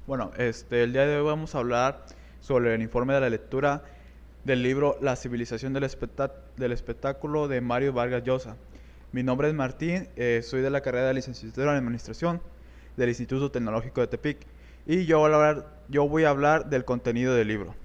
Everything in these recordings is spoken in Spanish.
Bueno, el día de hoy vamos a hablar sobre el informe de la lectura del libro La civilización del espectáculo de Mario Vargas Llosa. Mi nombre es Martín, soy de la carrera de licenciatura en Administración del Instituto Tecnológico de Tepic y yo voy a hablar del contenido del libro.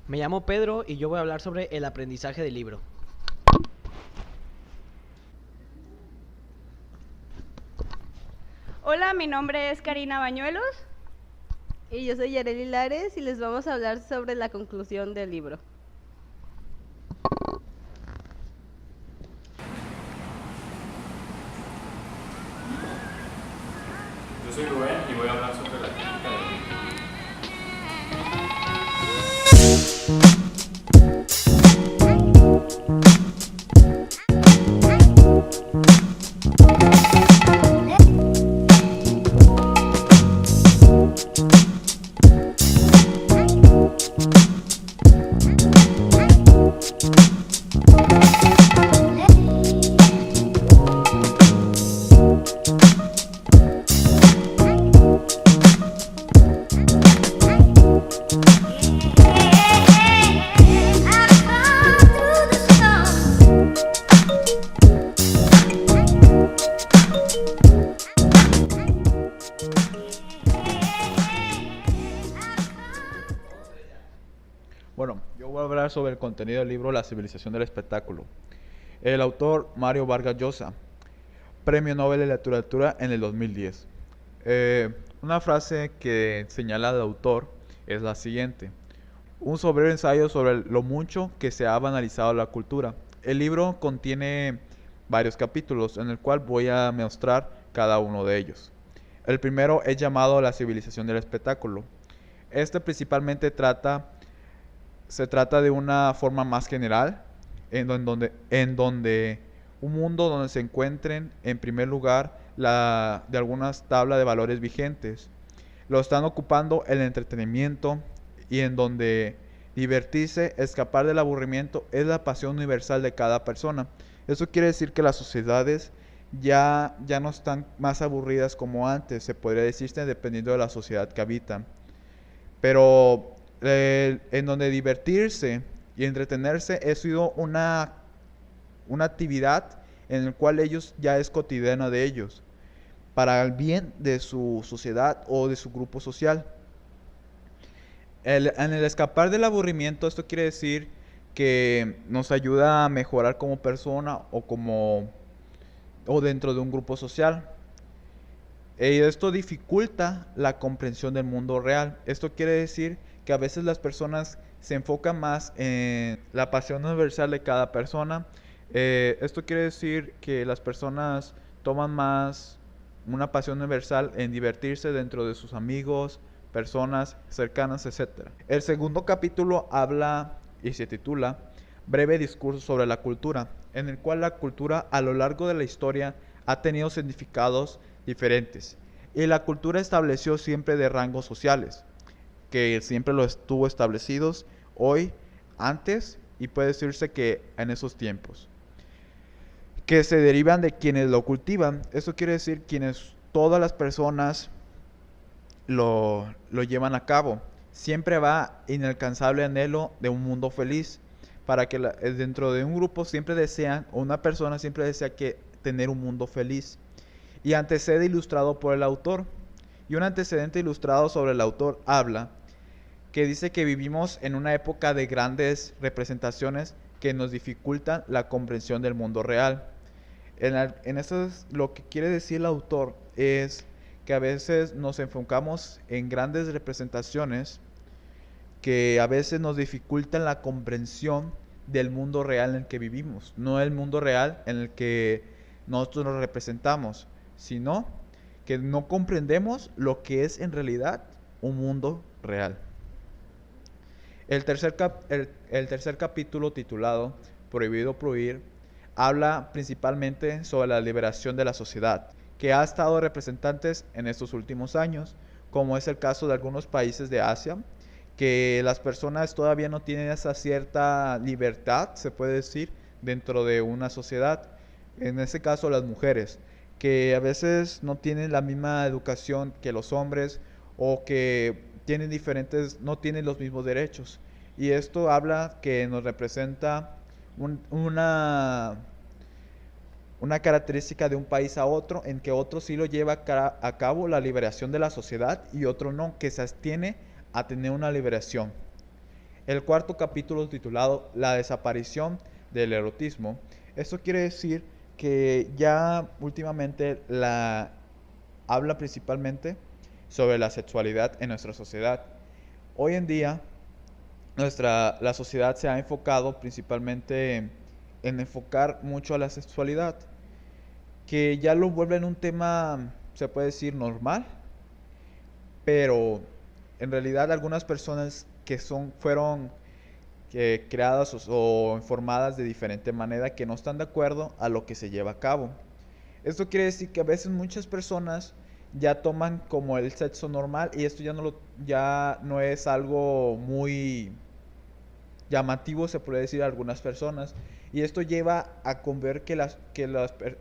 Me llamo Pedro y yo voy a hablar sobre el aprendizaje del libro. Hola, mi nombre es Karina Bañuelos. Y yo soy Yareli Lares y les vamos a hablar sobre la conclusión del libro. Yo soy Rubén y voy a hablar sobre la crítica del libro. Bueno, yo voy a hablar sobre el contenido del libro La civilización del espectáculo. El autor Mario Vargas Llosa, Premio Nobel de Literatura en el 2010. Una frase que señala al autor es la siguiente: un soberbio ensayo sobre lo mucho que se ha banalizado la cultura. El libro contiene varios capítulos en el cual voy a mostrar cada uno de ellos. El primero es llamado La civilización del espectáculo. Este principalmente se trata de una forma más general, en donde un mundo donde se encuentren en primer lugar de algunas tablas de valores vigentes. Lo están ocupando el entretenimiento y en donde divertirse, escapar del aburrimiento es la pasión universal de cada persona. Eso quiere decir que las sociedades ya no están más aburridas como antes, se podría decirse, dependiendo de la sociedad que habitan. Pero en donde divertirse y entretenerse ha sido una actividad en la cual ellos ya es cotidiana de ellos, para el bien de su sociedad o de su grupo social. En el escapar del aburrimiento, esto quiere decir que nos ayuda a mejorar como persona o dentro de un grupo social. Esto dificulta la comprensión del mundo real. Esto quiere decir que a veces las personas se enfocan más en la pasión universal de cada persona. Esto quiere decir que las personas toman más una pasión universal en divertirse dentro de sus amigos, personas cercanas, etc. El segundo capítulo habla y se titula Breve discurso sobre la cultura, en el cual la cultura a lo largo de la historia ha tenido significados diferentes. Y la cultura estableció siempre de rangos sociales, que siempre lo estuvo establecidos hoy, antes y puede decirse que en esos tiempos, que se derivan de quienes lo cultivan. Eso quiere decir quienes todas las personas lo llevan a cabo. Siempre va inalcanzable anhelo de un mundo feliz, para que dentro de un grupo siempre desean, o una persona siempre desea tener un mundo feliz. Y antecede ilustrado por el autor. Y un antecedente ilustrado sobre el autor habla que dice que vivimos en una época de grandes representaciones que nos dificultan la comprensión del mundo real. En eso lo que quiere decir el autor es que a veces nos enfocamos en grandes representaciones que a veces nos dificultan la comprensión del mundo real en el que vivimos, no el mundo real en el que nosotros nos representamos, sino que no comprendemos lo que es en realidad un mundo real. El tercer capítulo, titulado Prohibido Prohibir, habla principalmente sobre la liberación de la sociedad, que ha estado representantes en estos últimos años, como es el caso de algunos países de Asia, que las personas todavía no tienen esa cierta libertad, se puede decir, dentro de una sociedad. En este caso las mujeres, que a veces no tienen la misma educación que los hombres o que tienen no tienen los mismos derechos. Y esto habla que nos representa un- una una característica de un país a otro, en que otro sí lo lleva a cabo la liberación de la sociedad y otro no, que se abstiene a tener una liberación. El cuarto capítulo titulado La desaparición del erotismo. Esto quiere decir que ya últimamente habla principalmente sobre la sexualidad en nuestra sociedad. Hoy en día la sociedad se ha enfocado principalmente en enfocar mucho a la sexualidad, que ya lo vuelven un tema, se puede decir, normal, pero en realidad algunas personas que fueron creadas o informadas de diferente manera, que no están de acuerdo a lo que se lleva a cabo. Esto quiere decir que a veces muchas personas ya toman como el sexo normal y esto ya no es algo muy llamativo, se puede decir, a algunas personas. Y esto lleva a ver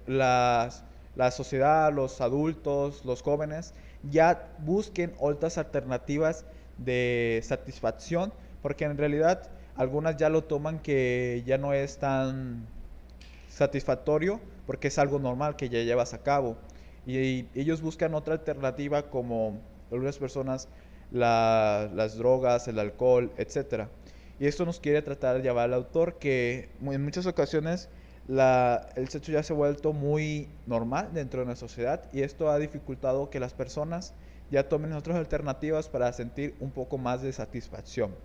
la sociedad, los adultos, los jóvenes, ya busquen otras alternativas de satisfacción, porque en realidad algunas ya lo toman que ya no es tan satisfactorio, porque es algo normal que ya llevas a cabo. Y ellos buscan otra alternativa, como algunas personas las drogas, el alcohol, etcétera. Y esto nos quiere tratar de llevar al autor que en muchas ocasiones el sexo ya se ha vuelto muy normal dentro de nuestra sociedad, y esto ha dificultado que las personas ya tomen otras alternativas para sentir un poco más de satisfacción.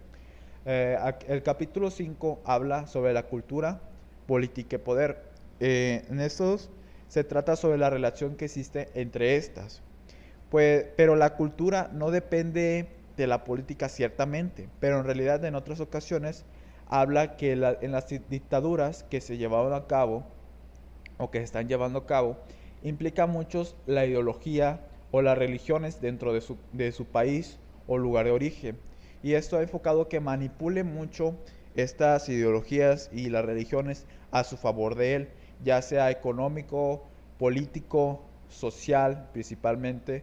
El capítulo 5 habla sobre la cultura, política y poder. En estos se trata sobre la relación que existe entre estas. Pero la cultura no depende de la política, ciertamente, pero en realidad en otras ocasiones habla que en las dictaduras que se llevaron a cabo o que se están llevando a cabo, implica mucho la ideología o las religiones dentro de su país o lugar de origen. Y esto ha enfocado que manipule mucho estas ideologías y las religiones a su favor de él, ya sea económico, político, social principalmente,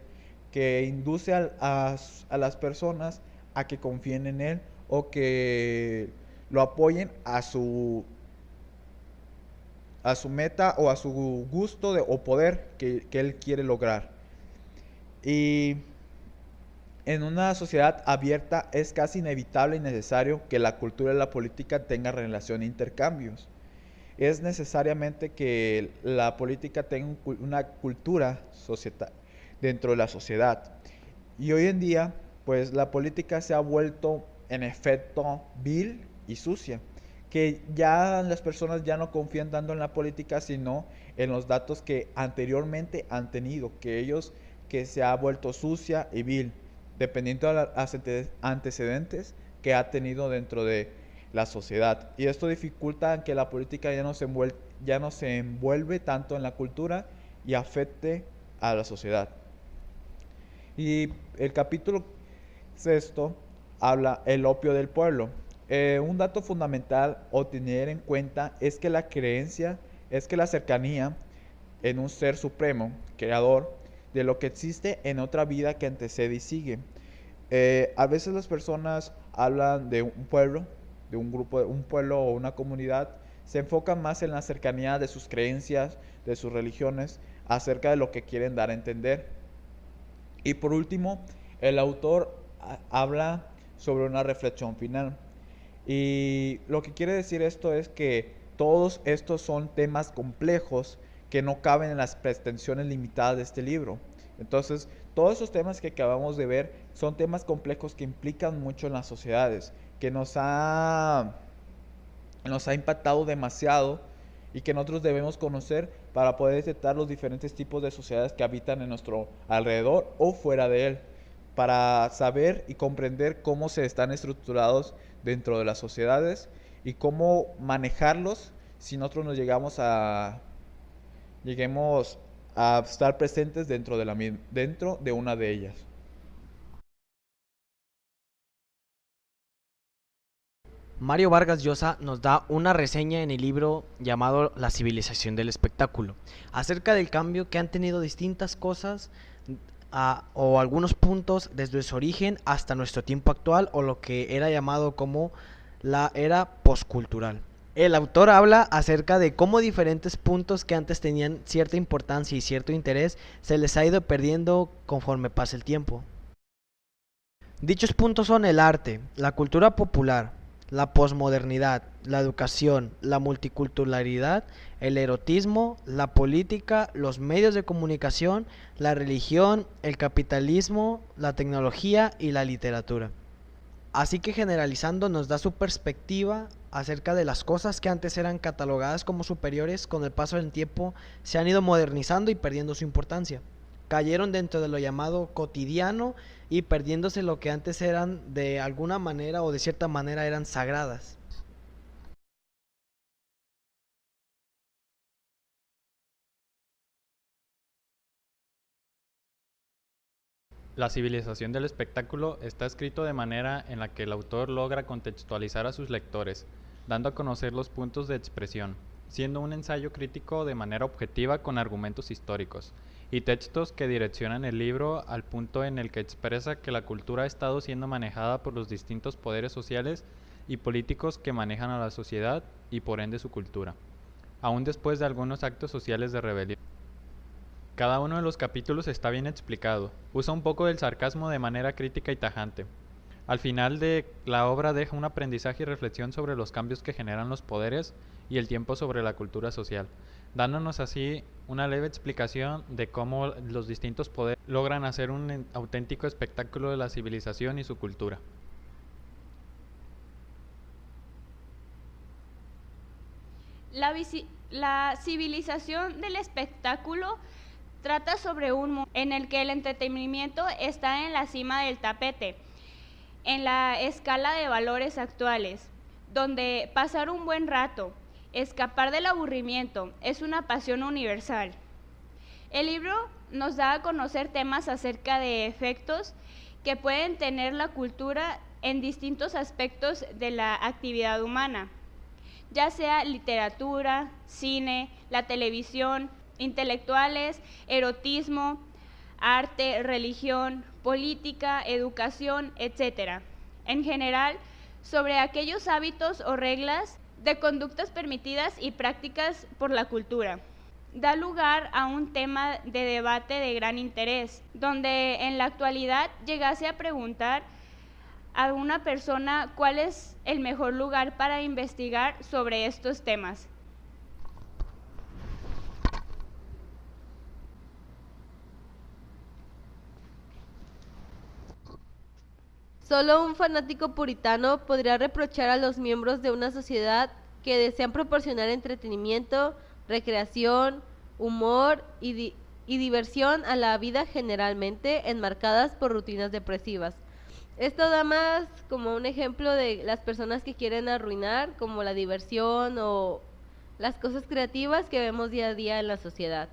que induce a las personas a que confíen en él o que lo apoyen a su meta o a su gusto o poder que él quiere lograr. Y en una sociedad abierta es casi inevitable y necesario que la cultura y la política tengan relación e intercambios. Es necesariamente que la política tenga una cultura dentro de la sociedad. Y hoy en día, pues la política se ha vuelto en efecto vil y sucia, que ya las personas ya no confían tanto en la política, sino en los datos que anteriormente han tenido, que se ha vuelto sucia y vil, dependiendo de los antecedentes que ha tenido dentro de la sociedad. Y esto dificulta que la política ya no se envuelve tanto en la cultura y afecte a la sociedad. Y el capítulo sexto habla el opio del pueblo. Un dato fundamental o tener en cuenta es que la cercanía en un ser supremo, creador, de lo que existe en otra vida que antecede y sigue. A veces las personas hablan de un pueblo, de un grupo, un pueblo o una comunidad, se enfocan más en la cercanía de sus creencias, de sus religiones, acerca de lo que quieren dar a entender. Y por último, el autor habla sobre una reflexión final. Y lo que quiere decir esto es que todos estos son temas complejos que no caben en las pretensiones limitadas de este libro. Entonces, todos esos temas que acabamos de ver son temas complejos que implican mucho en las sociedades, que nos ha impactado demasiado y que nosotros debemos conocer para poder detectar los diferentes tipos de sociedades que habitan en nuestro alrededor o fuera de él, para saber y comprender cómo se están estructurados dentro de las sociedades y cómo manejarlos si nosotros lleguemos a estar presentes dentro de una de ellas. Mario Vargas Llosa nos da una reseña en el libro llamado La civilización del espectáculo, acerca del cambio que han tenido distintas cosas o algunos puntos desde su origen hasta nuestro tiempo actual, o lo que era llamado como la era postcultural. El autor habla acerca de cómo diferentes puntos que antes tenían cierta importancia y cierto interés se les ha ido perdiendo conforme pasa el tiempo. Dichos puntos son el arte, la cultura popular, la posmodernidad, la educación, la multiculturalidad, el erotismo, la política, los medios de comunicación, la religión, el capitalismo, la tecnología y la literatura. Así que, generalizando, nos da su perspectiva acerca de las cosas que antes eran catalogadas como superiores, con el paso del tiempo se han ido modernizando y perdiendo su importancia. Cayeron dentro de lo llamado cotidiano y perdiéndose lo que antes eran de alguna manera o de cierta manera eran sagradas. La civilización del espectáculo está escrito de manera en la que el autor logra contextualizar a sus lectores, dando a conocer los puntos de expresión, siendo un ensayo crítico de manera objetiva con argumentos históricos y textos que direccionan el libro al punto en el que expresa que la cultura ha estado siendo manejada por los distintos poderes sociales y políticos que manejan a la sociedad y por ende su cultura, aún después de algunos actos sociales de rebelión. Cada uno de los capítulos está bien explicado, usa un poco del sarcasmo de manera crítica y tajante. Al final de la obra deja un aprendizaje y reflexión sobre los cambios que generan los poderes y el tiempo sobre la cultura social, dándonos así una leve explicación de cómo los distintos poderes logran hacer un auténtico espectáculo de la civilización y su cultura. La civilización del espectáculo trata sobre un mundo en el que el entretenimiento está en la cima del tapete, en la escala de valores actuales, donde pasar un buen rato, escapar del aburrimiento, es una pasión universal. El libro nos da a conocer temas acerca de efectos que pueden tener la cultura en distintos aspectos de la actividad humana, ya sea literatura, cine, la televisión, intelectuales, erotismo, arte, religión, política, educación, etc. En general, sobre aquellos hábitos o reglas de conductas permitidas y prácticas por la cultura. Da lugar a un tema de debate de gran interés, donde en la actualidad llegase a preguntar a una persona cuál es el mejor lugar para investigar sobre estos temas. Solo un fanático puritano podría reprochar a los miembros de una sociedad que desean proporcionar entretenimiento, recreación, humor y diversión a la vida generalmente enmarcadas por rutinas depresivas. Esto da más como un ejemplo de las personas que quieren arruinar como la diversión o las cosas creativas que vemos día a día en la sociedad.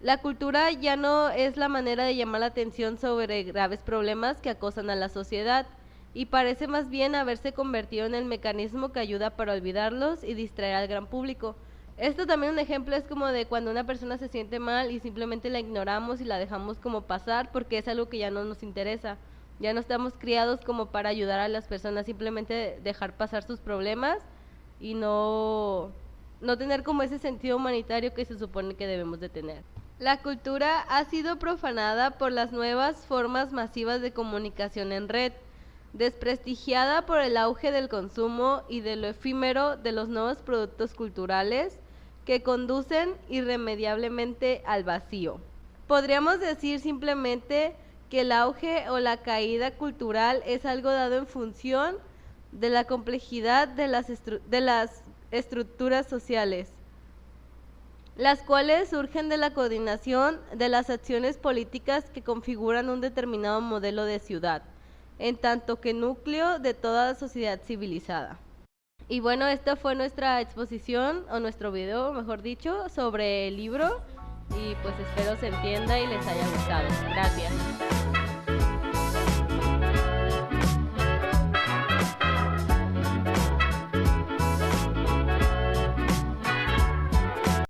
La cultura ya no es la manera de llamar la atención sobre graves problemas que acosan a la sociedad y parece más bien haberse convertido en el mecanismo que ayuda para olvidarlos y distraer al gran público. Esto también un ejemplo es como de cuando una persona se siente mal y simplemente la ignoramos y la dejamos como pasar porque es algo que ya no nos interesa. Ya no estamos criados como para ayudar a las personas, simplemente dejar pasar sus problemas y no tener como ese sentido humanitario que se supone que debemos de tener. La cultura ha sido profanada por las nuevas formas masivas de comunicación en red, desprestigiada por el auge del consumo y de lo efímero de los nuevos productos culturales que conducen irremediablemente al vacío. Podríamos decir simplemente que el auge o la caída cultural es algo dado en función de la complejidad de las estructuras sociales, las cuales surgen de la coordinación de las acciones políticas que configuran un determinado modelo de ciudad, en tanto que núcleo de toda sociedad civilizada. Y bueno, esta fue nuestra exposición, o nuestro video, mejor dicho, sobre el libro, y pues espero se entienda y les haya gustado. Gracias.